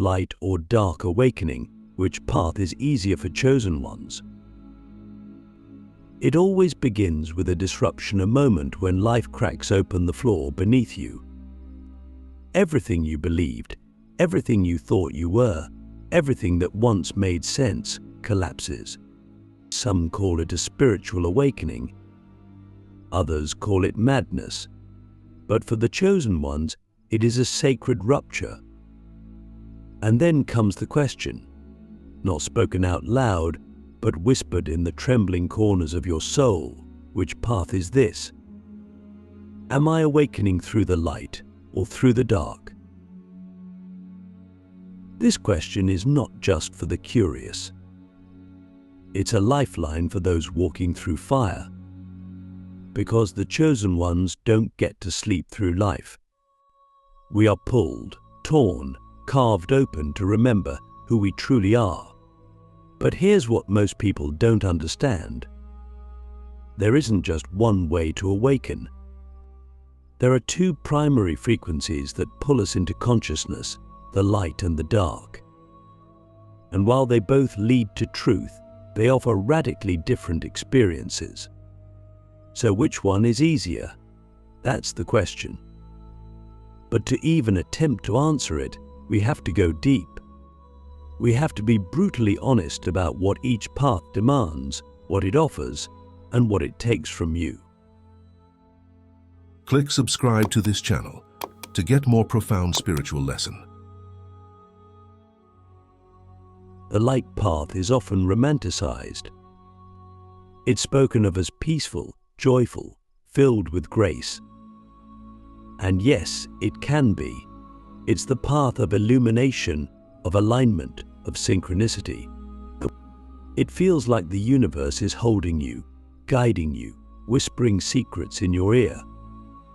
light or dark awakening, which path is easier for chosen ones? It always begins with a disruption, a moment when life cracks open the floor beneath you. Everything you believed, everything you thought you were, everything that once made sense collapses. Some call it a spiritual awakening. Others call it madness. But for the chosen ones, it is a sacred rupture. And then comes the question, not spoken out loud, but whispered in the trembling corners of your soul. Which path is this? Am I awakening through the light or through the dark? This question is not just for the curious. It's a lifeline for those walking through fire. Because the chosen ones don't get to sleep through life. We are pulled, torn, carved open to remember who we truly are. But here's what most people don't understand. There isn't just one way to awaken. There are two primary frequencies that pull us into consciousness, the light and the dark. And while they both lead to truth, they offer radically different experiences. So which one is easier? That's the question. But to even attempt to answer it, we have to go deep. We have to be brutally honest about what each path demands, what it offers, and what it takes from you. Click subscribe to this channel to get more profound spiritual lesson. The light path is often romanticized. It's spoken of as peaceful, joyful, filled with grace. And yes, it can be. It's the path of illumination, of alignment, of synchronicity. It feels like the universe is holding you, guiding you, whispering secrets in your ear.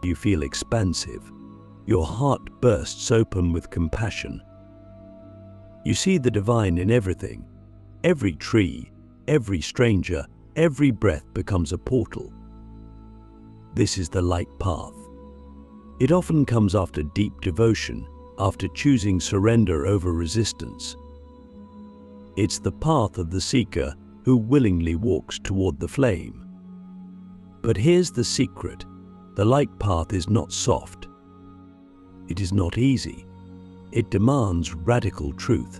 You feel expansive. Your heart bursts open with compassion. You see the divine in everything. Every tree, every stranger, every breath becomes a portal. This is the light path. It often comes after deep devotion, after choosing surrender over resistance. It's the path of the seeker who willingly walks toward the flame. But here's the secret. The light path is not soft. It is not easy. It demands radical truth.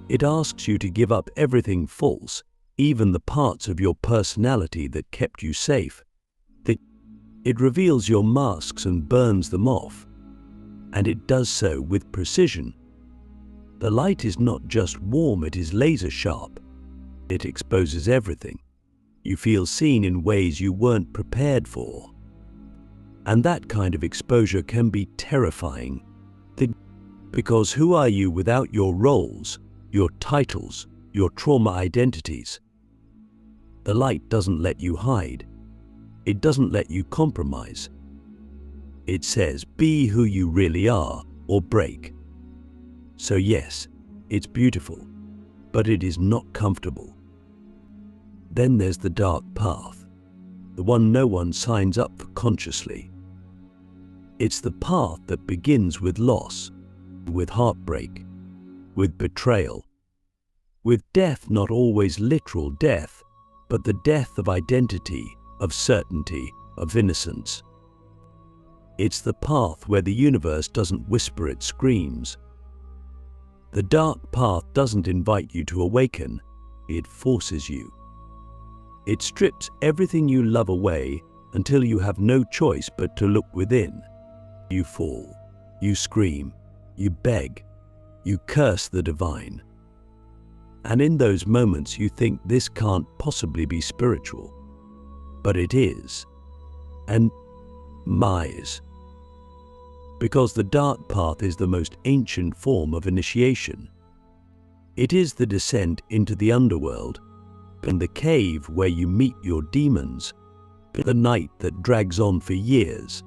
It asks you to give up everything false, even the parts of your personality that kept you safe. It reveals your masks and burns them off. And it does so with precision. The light is not just warm, it is laser sharp. It exposes everything. You feel seen in ways you weren't prepared for. And that kind of exposure can be terrifying. Because who are you without your roles, your titles, your trauma identities? The light doesn't let you hide. It doesn't let you compromise. It says, be who you really are, or break. So yes, it's beautiful, but it is not comfortable. Then there's the dark path, the one no one signs up for consciously. It's the path that begins with loss, with heartbreak, with betrayal, with death, not always literal death, but the death of identity, of certainty, of innocence. It's the path where the universe doesn't whisper, it screams. The dark path doesn't invite you to awaken, it forces you. It strips everything you love away until you have no choice but to look within. You fall, you scream, you beg, you curse the divine. And in those moments you think this can't possibly be spiritual. But it is, and is. Because the dark path is the most ancient form of initiation. It is the descent into the underworld, and the cave where you meet your demons, the night that drags on for years.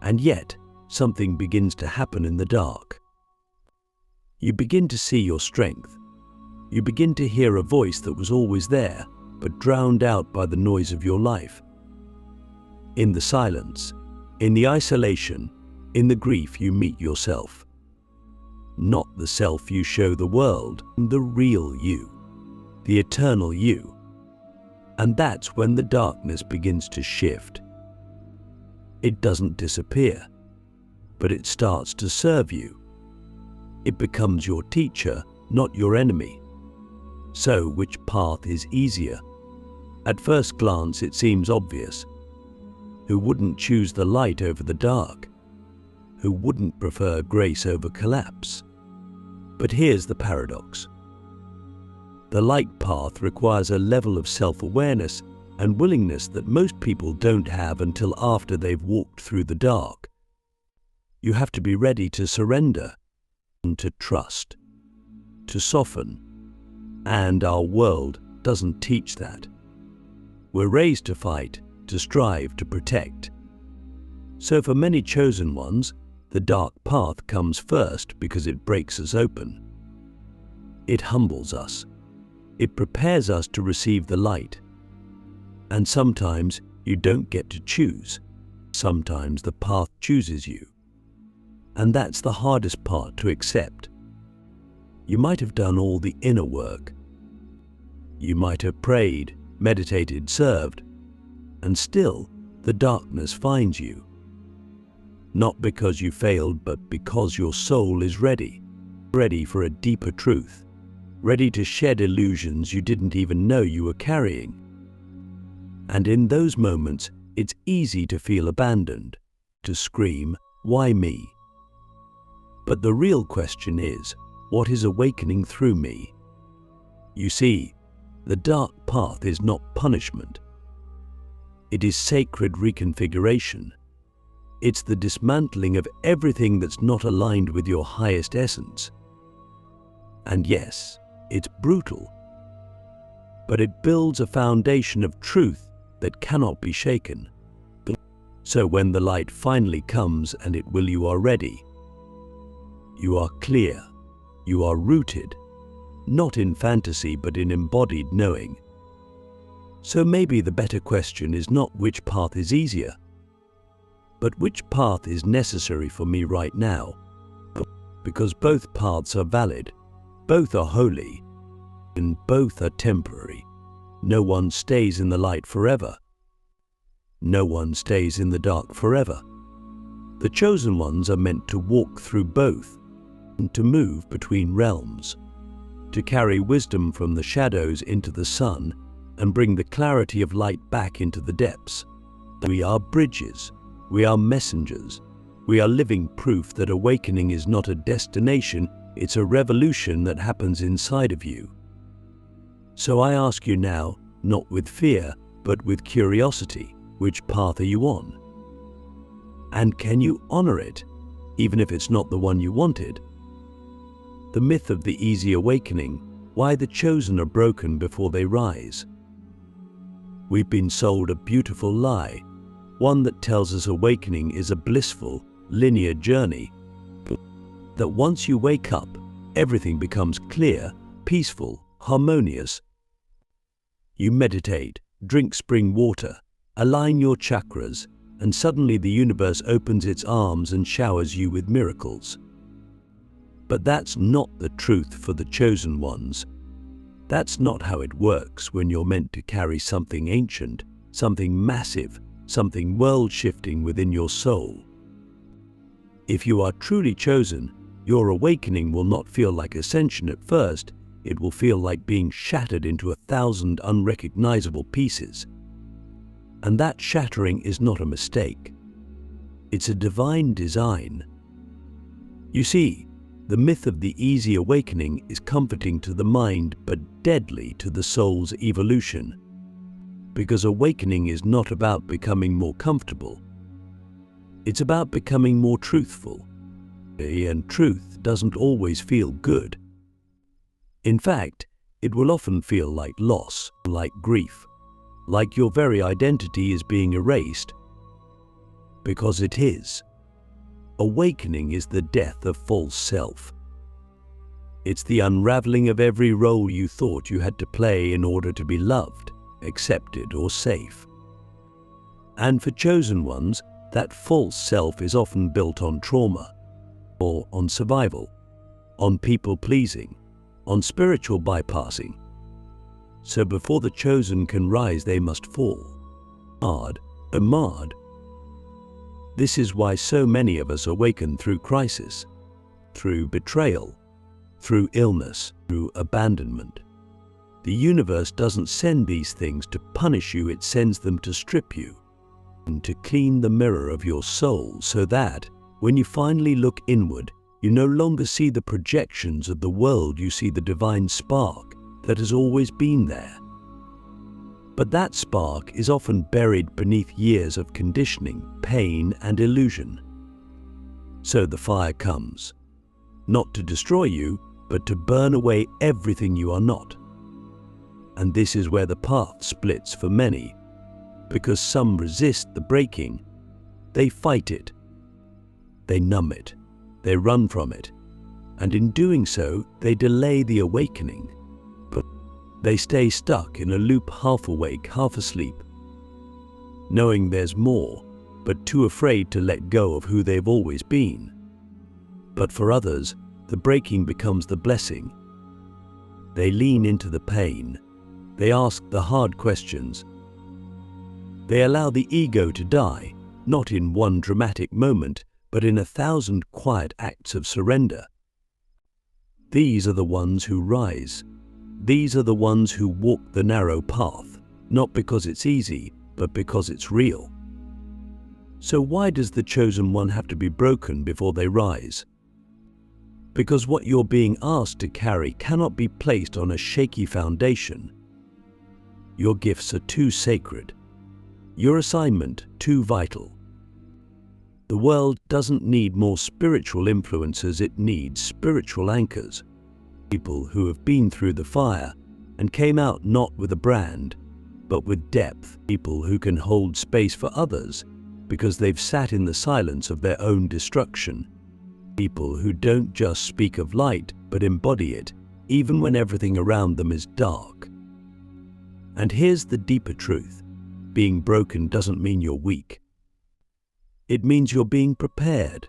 And yet, something begins to happen in the dark. You begin to see your strength. You begin to hear a voice that was always there, but drowned out by the noise of your life. In the silence, in the isolation, in the grief, you meet yourself. not the self you show the world, the real you, the eternal you. And that's when the darkness begins to shift. It doesn't disappear, but it starts to serve you. It becomes your teacher, not your enemy. So, which path is easier? At first glance, it seems obvious. Who wouldn't choose the light over the dark? Who wouldn't prefer grace over collapse? But here's the paradox. The light path requires a level of self-awareness and willingness that most people don't have until after they've walked through the dark. You have to be ready to surrender, and to trust, to soften. And our world doesn't teach that. We're raised to fight, to strive, to protect. So for many chosen ones, the dark path comes first because it breaks us open. It humbles us. It prepares us to receive the light. And sometimes you don't get to choose. Sometimes the path chooses you. And that's the hardest part to accept. You might have done all the inner work. You might have prayed, meditated, served, and still the darkness finds you. Not because you failed, but because your soul is ready for a deeper truth, ready to shed illusions you didn't even know you were carrying. And in those moments, it's easy to feel abandoned, to scream, "Why me?" But the real question is, what is awakening through me? You see, the dark path is not punishment. It is sacred reconfiguration. It's the dismantling of everything that's not aligned with your highest essence. And yes, it's brutal, but it builds a foundation of truth that cannot be shaken. So when the light finally comes, and it will, you are ready. You are clear. You are rooted, not in fantasy, but in embodied knowing. So maybe the better question is not which path is easier, but which path is necessary for me right now. Because both paths are valid, both are holy, and both are temporary. No one stays in the light forever. No one stays in the dark forever. The chosen ones are meant to walk through both, and to move between realms, to carry wisdom from the shadows into the sun and bring the clarity of light back into the depths. We are bridges. We are messengers. We are living proof that awakening is not a destination, it's a revolution that happens inside of you. So I ask you now, not with fear, but with curiosity, which path are you on? And can you honor it, even if it's not the one you wanted? The myth of the easy awakening, why the chosen are broken before they rise. We've been sold a beautiful lie, one that tells us awakening is a blissful, linear journey, that once you wake up, everything becomes clear, peaceful, harmonious. You meditate, drink spring water, align your chakras, and suddenly the universe opens its arms and showers you with miracles. But that's not the truth for the chosen ones. That's not how it works when you're meant to carry something ancient, something massive, something world-shifting within your soul. If you are truly chosen, your awakening will not feel like ascension at first. It will feel like being shattered into 1,000 unrecognizable pieces. And that shattering is not a mistake. It's a divine design. You see, the myth of the easy awakening is comforting to the mind but deadly to the soul's evolution. Because awakening is not about becoming more comfortable. It's about becoming more truthful. And truth doesn't always feel good. In fact, it will often feel like loss, like grief, like your very identity is being erased. Because it is. Awakening is the death of false self. It's the unraveling of every role you thought you had to play in order to be loved, accepted, or safe. And for chosen ones, that false self is often built on trauma or on survival. on people-pleasing, on spiritual bypassing. So before the chosen can rise, they must fall. Marred. This is why so many of us awaken through crisis, through betrayal, through illness, through abandonment. The universe doesn't send these things to punish you, it sends them to strip you and to clean the mirror of your soul, so that when you finally look inward, you no longer see the projections of the world, you see the divine spark that has always been there. But that spark is often buried beneath years of conditioning, pain, and illusion. So the fire comes, not to destroy you, but to burn away everything you are not. And this is where the path splits for many, because some resist the breaking, they fight it, they numb it, they run from it, and in doing so, they delay the awakening. But they stay stuck in a loop, half awake, half asleep, knowing there's more, but too afraid to let go of who they've always been. But for others, the breaking becomes the blessing. They lean into the pain. They ask the hard questions. They allow the ego to die, not in one dramatic moment, but in 1,000 quiet acts of surrender. These are the ones who rise. These are the ones who walk the narrow path, not because it's easy, but because it's real. So why does the chosen one have to be broken before they rise? Because what you're being asked to carry cannot be placed on a shaky foundation. Your gifts are too sacred. Your assignment too vital. The world doesn't need more spiritual influencers, it needs spiritual anchors. People who have been through the fire and came out not with a brand, but with depth. People who can hold space for others because they've sat in the silence of their own destruction. People who don't just speak of light, but embody it, even when everything around them is dark. And here's the deeper truth. Being broken doesn't mean you're weak. It means you're being prepared.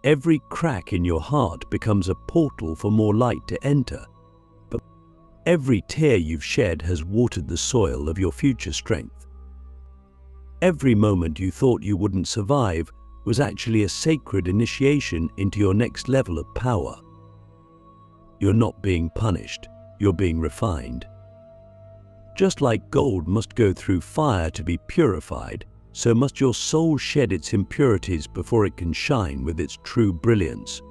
Every crack in your heart becomes a portal for more light to enter. But every tear you've shed has watered the soil of your future strength. Every moment you thought you wouldn't survive was actually a sacred initiation into your next level of power. You're not being punished, you're being refined. Just like gold must go through fire to be purified, so must your soul shed its impurities before it can shine with its true brilliance.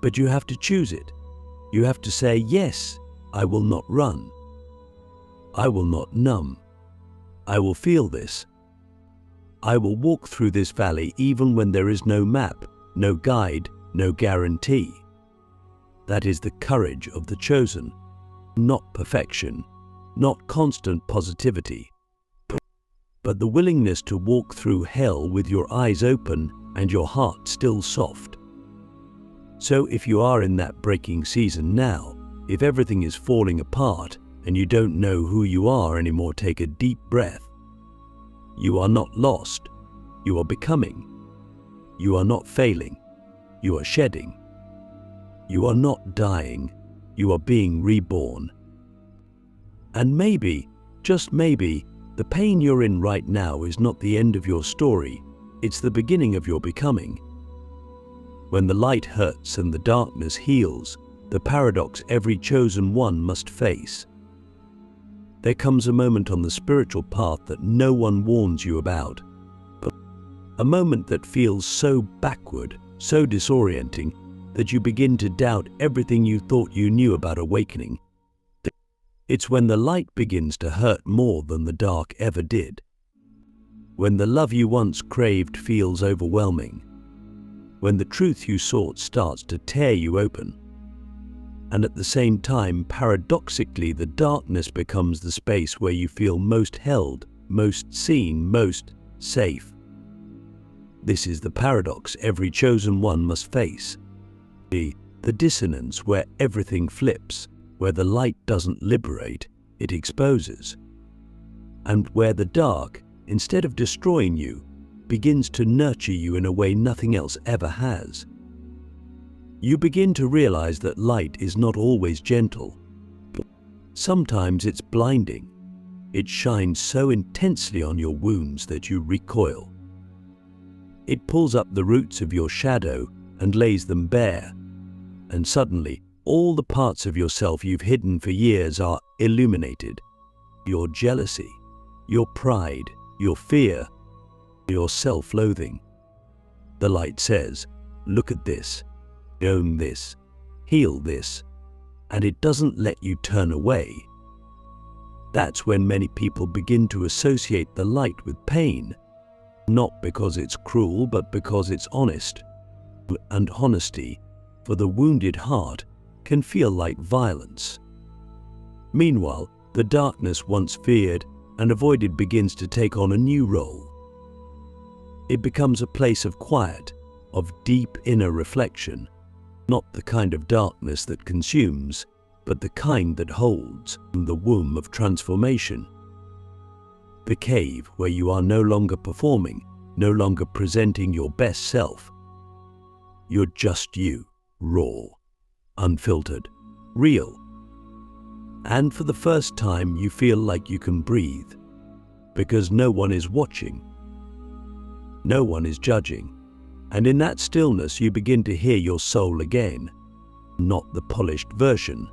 But you have to choose it. You have to say, yes, I will not run. I will not numb. I will feel this. I will walk through this valley even when there is no map, no guide, no guarantee. That is the courage of the chosen, not perfection, not constant positivity, but the willingness to walk through hell with your eyes open and your heart still soft. So if you are in that breaking season now, if everything is falling apart and you don't know who you are anymore, take a deep breath. You are not lost. You are becoming. You are not failing. You are shedding. You are not dying. You are being reborn. And maybe, just maybe, the pain you're in right now is not the end of your story, it's the beginning of your becoming. When the light hurts and the darkness heals, the paradox every chosen one must face. There comes a moment on the spiritual path that no one warns you about, but a moment that feels so backward, so disorienting, that you begin to doubt everything you thought you knew about awakening. It's when the light begins to hurt more than the dark ever did. When the love you once craved feels overwhelming. When the truth you sought starts to tear you open. And at the same time, paradoxically, the darkness becomes the space where you feel most held, most seen, most safe. This is the paradox every chosen one must face. The dissonance where everything flips, where the light doesn't liberate, it exposes. And where the dark, instead of destroying you, begins to nurture you in a way nothing else ever has. You begin to realize that light is not always gentle. Sometimes it's blinding. It shines so intensely on your wounds that you recoil. It pulls up the roots of your shadow and lays them bare, and suddenly all the parts of yourself you've hidden for years are illuminated. Your jealousy, your pride, your fear, your self-loathing. The light says, look at this, own this, heal this, and it doesn't let you turn away. That's when many people begin to associate the light with pain, not because it's cruel, but because it's honest. And honesty, for the wounded heart, can feel like violence. Meanwhile, the darkness once feared and avoided begins to take on a new role. It becomes a place of quiet, of deep inner reflection, not the kind of darkness that consumes, but the kind that holds the womb of transformation. The cave where you are no longer performing, no longer presenting your best self. You're just you, raw, unfiltered, real. And for the first time you feel like you can breathe, because no one is watching, no one is judging, and in that stillness you begin to hear your soul again, not the polished version,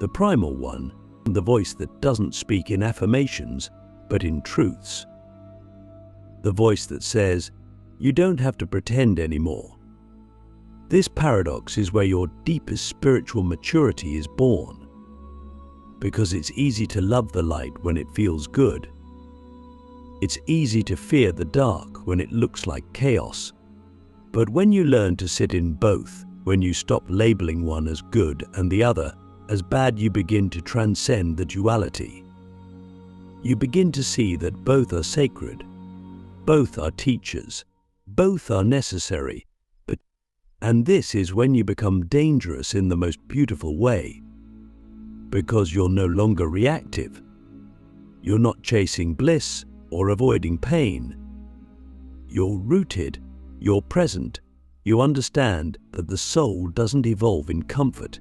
the primal one, the voice that doesn't speak in affirmations, but in truths. The voice that says, you don't have to pretend anymore. This paradox is where your deepest spiritual maturity is born, because it's easy to love the light when it feels good. It's easy to fear the dark when it looks like chaos. But when you learn to sit in both, when you stop labeling one as good and the other as bad, you begin to transcend the duality. You begin to see that both are sacred, both are teachers, both are necessary, and this is when you become dangerous in the most beautiful way, because you're no longer reactive. You're not chasing bliss or avoiding pain. You're rooted, you're present, you understand that the soul doesn't evolve in comfort.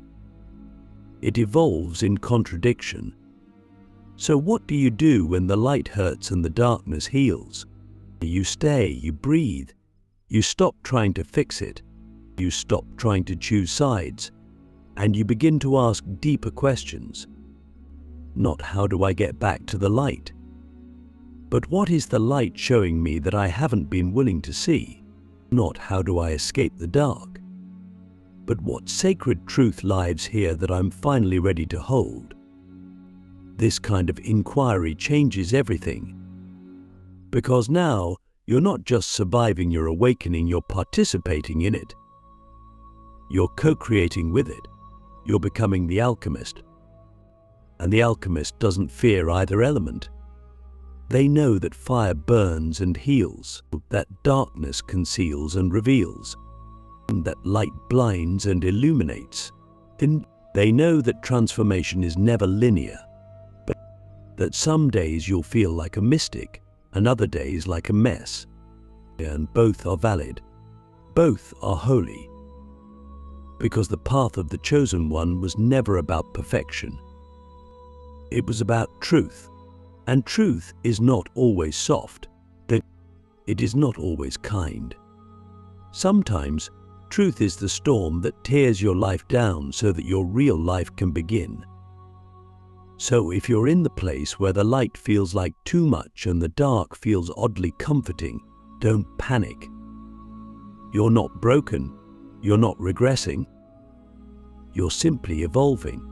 It evolves in contradiction. So what do you do when the light hurts and the darkness heals? You stay, you breathe, you stop trying to fix it, you stop trying to choose sides, and you begin to ask deeper questions. Not how do I get back to the light, but what is the light showing me that I haven't been willing to see? Not how do I escape the dark, but what sacred truth lies here that I'm finally ready to hold. This kind of inquiry changes everything, because now you're not just surviving your awakening, you're participating in it. You're co-creating with it. You're becoming the alchemist. And the alchemist doesn't fear either element. They know that fire burns and heals, that darkness conceals and reveals, and that light blinds and illuminates. They know that transformation is never linear, but that some days you'll feel like a mystic and other days like a mess. And both are valid. Both are holy. Because the path of the chosen one was never about perfection. It was about truth. And truth is not always soft. It is not always kind. Sometimes, truth is the storm that tears your life down so that your real life can begin. So if you're in the place where the light feels like too much and the dark feels oddly comforting, don't panic. You're not broken. You're not regressing. You're simply evolving.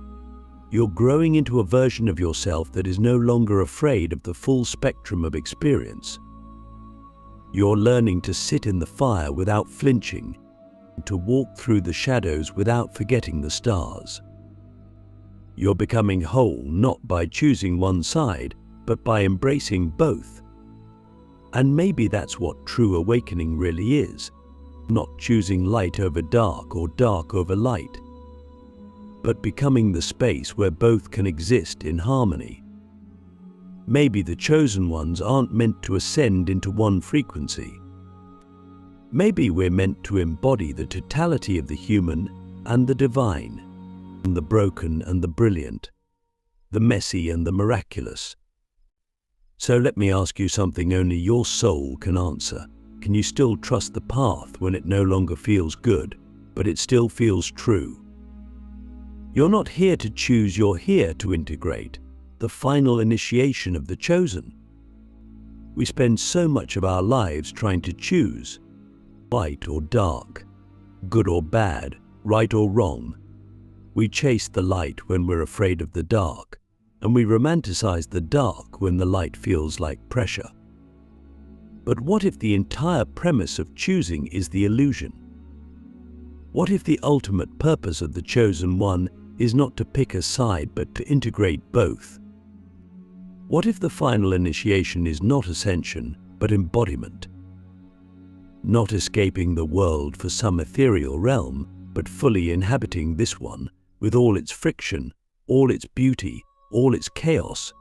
You're growing into a version of yourself that is no longer afraid of the full spectrum of experience. You're learning to sit in the fire without flinching, to walk through the shadows without forgetting the stars. You're becoming whole not by choosing one side, but by embracing both. And maybe that's what true awakening really is, not choosing light over dark or dark over light, but becoming the space where both can exist in harmony. Maybe the chosen ones aren't meant to ascend into one frequency. Maybe we're meant to embody the totality of the human and the divine, and the broken and the brilliant, the messy and the miraculous. So let me ask you something only your soul can answer. Can you still trust the path when it no longer feels good, but it still feels true? You're not here to choose, you're here to integrate, the final initiation of the chosen. We spend so much of our lives trying to choose, light or dark, good or bad, right or wrong. We chase the light when we're afraid of the dark, and we romanticize the dark when the light feels like pressure. But what if the entire premise of choosing is the illusion? What if the ultimate purpose of the chosen one is not to pick a side but to integrate both? What if the final initiation is not ascension but embodiment? Not escaping the world for some ethereal realm, but fully inhabiting this one with all its friction, all its beauty, all its chaos.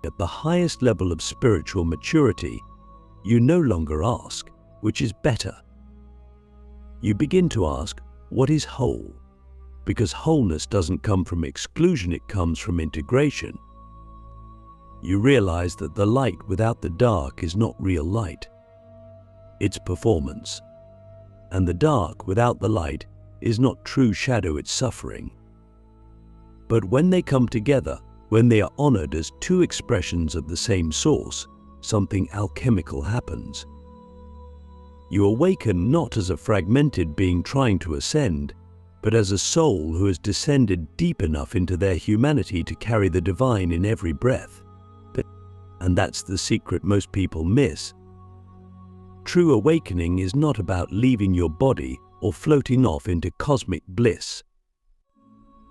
At the highest level of spiritual maturity, you no longer ask, which is better? You begin to ask, what is whole? Because wholeness doesn't come from exclusion, it comes from integration. You realize that the light without the dark is not real light. It's performance. And the dark without the light is not true shadow, it's suffering. But when they come together, when they are honored as two expressions of the same source, something alchemical happens. You awaken not as a fragmented being trying to ascend, but as a soul who has descended deep enough into their humanity to carry the divine in every breath. And that's the secret most people miss. True awakening is not about leaving your body or floating off into cosmic bliss.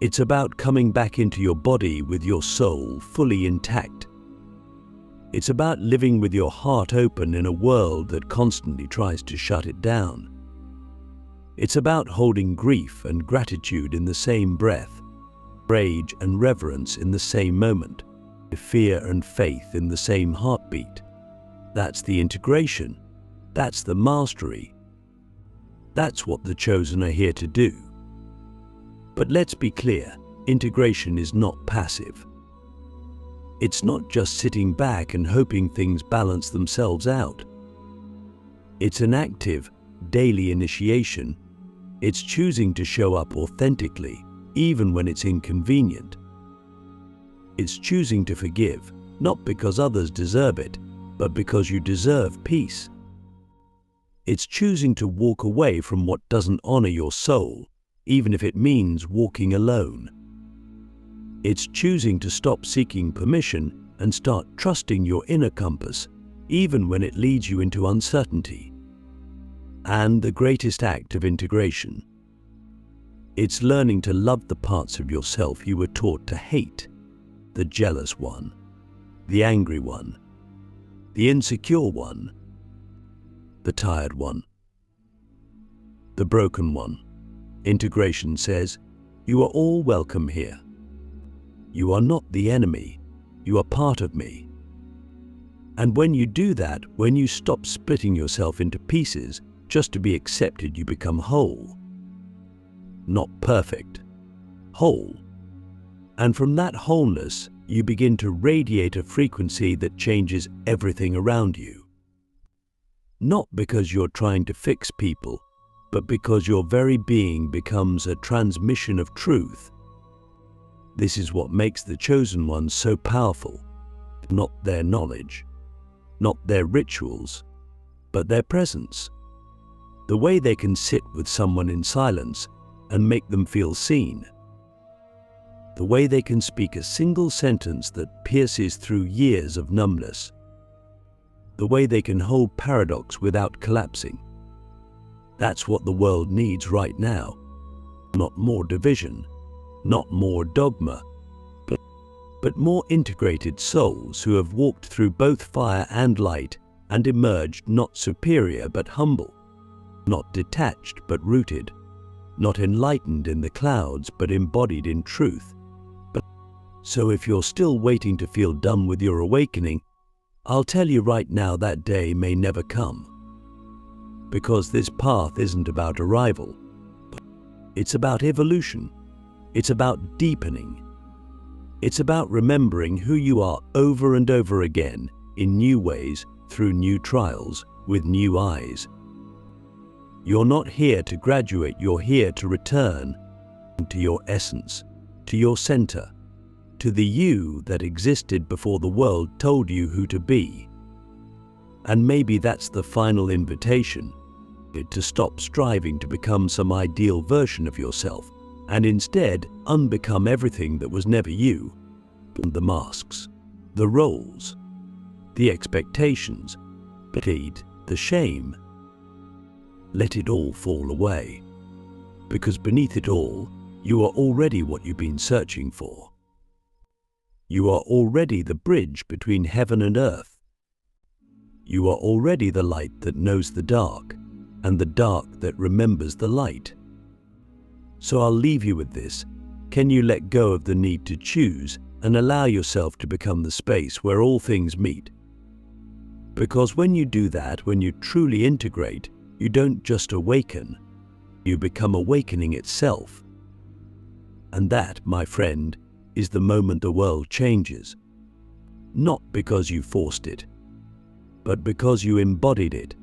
It's about coming back into your body with your soul fully intact. It's about living with your heart open in a world that constantly tries to shut it down. It's about holding grief and gratitude in the same breath, rage and reverence in the same moment, fear and faith in the same heartbeat. That's the integration. That's the mastery. That's what the chosen are here to do. But let's be clear, integration is not passive. It's not just sitting back and hoping things balance themselves out. It's an active, daily initiation. It's choosing to show up authentically, even when it's inconvenient. It's choosing to forgive, not because others deserve it, but because you deserve peace. It's choosing to walk away from what doesn't honor your soul, even if it means walking alone. It's choosing to stop seeking permission and start trusting your inner compass, even when it leads you into uncertainty. And the greatest act of integration. It's learning to love the parts of yourself you were taught to hate. The jealous one, the angry one, the insecure one, the tired one, the broken one. Integration says, you are all welcome here. You are not the enemy, you are part of me. And when you do that, when you stop splitting yourself into pieces just to be accepted, you become whole. Not perfect, whole. And from that wholeness, you begin to radiate a frequency that changes everything around you. Not because you're trying to fix people, but because your very being becomes a transmission of truth. This is what makes the chosen ones so powerful. Not their knowledge, not their rituals, but their presence. The way they can sit with someone in silence and make them feel seen. The way they can speak a single sentence that pierces through years of numbness. The way they can hold paradox without collapsing. That's what the world needs right now. Not more division, not more dogma, but more integrated souls who have walked through both fire and light and emerged not superior but humble, not detached but rooted, not enlightened in the clouds but embodied in truth. So if you're still waiting to feel done with your awakening, I'll tell you right now that day may never come. Because this path isn't about arrival, It's about evolution. It's about deepening. It's about remembering who you are over and over again in new ways, through new trials, with new eyes. You're not here to graduate, you're here to return to your essence, to your center, to the you that existed before the world told you who to be. And maybe that's the final invitation, to stop striving to become some ideal version of yourself, and instead unbecome everything that was never you. The masks, the roles, the expectations, the shame. Let it all fall away, because beneath it all, you are already what you've been searching for. You are already the bridge between heaven and earth. You are already the light that knows the dark, and the dark that remembers the light. So I'll leave you with this. Can you let go of the need to choose and allow yourself to become the space where all things meet? Because when you do that, when you truly integrate, you don't just awaken, you become awakening itself. And that, my friend, is the moment the world changes. Not because you forced it, but because you embodied it.